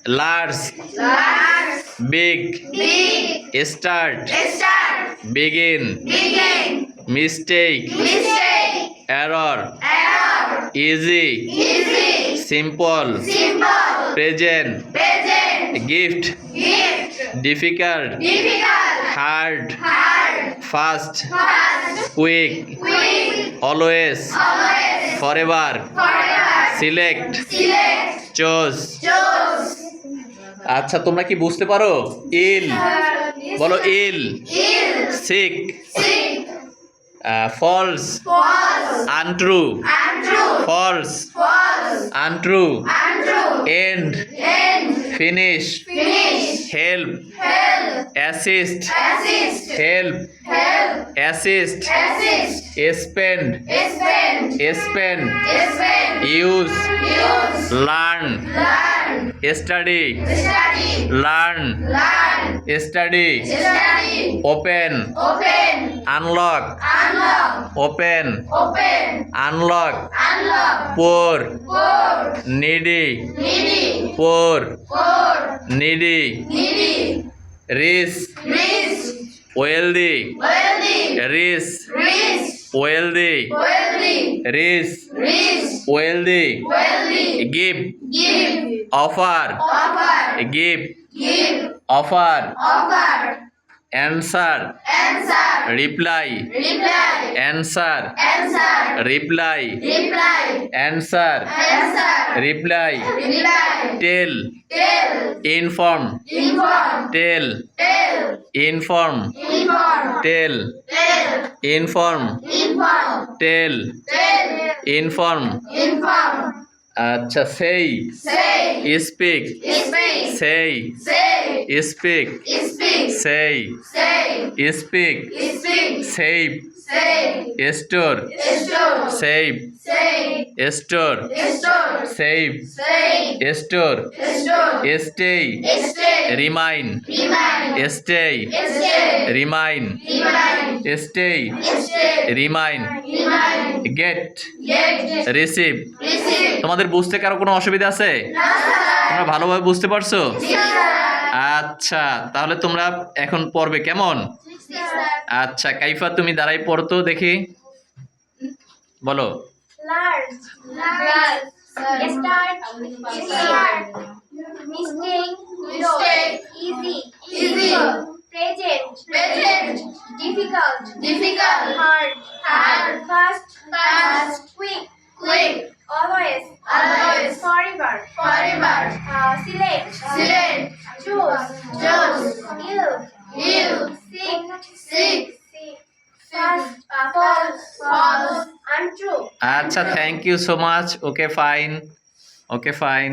Large. Big. Start. Begin. Mistake. Error. Easy. Simple. Present. Gift. Difficult. Hard. Fast. Quick. Always. Forever. Select. Choose. আচ্ছা, তোমরা কি বুঝতে পারো? Ill বলো, ill. Sick, false, untrue, false, untrue, end, finish, help, assist, help, assist, spend, use, learn, study, learn, study, open, unlock, open, unlock, poor, needy, poor, needy, rich, wealthy, rich, wealthy, rich, wealthy, give, offer, give, offer, answer, reply, answer, reply, answer, reply, tell, inform, tell, inform, tell, inform, tell, inform. আচ্ছা, say, speak, say, speak, say, speak, save, store, save, store, save, store, stay, remind, stay, remind, stay, remind, get, receive. তোমাদের বুঝতে কারো কোনো অসুবিধা আছে? তোমরা ভালোভাবে বুঝতে পারছো? আচ্ছা, তাহলে তোমরা এখন পড়বে কেমন? আচ্ছা, কাইফা তুমি দাঁড়াই পড়ো তো দেখি, বলো। Large, start, mistake, easy, present, difficult, hard, fast, quick, always, forever, select, choose, ill, sick, false, untrue. আচ্ছা, thank you so much. Okay fine.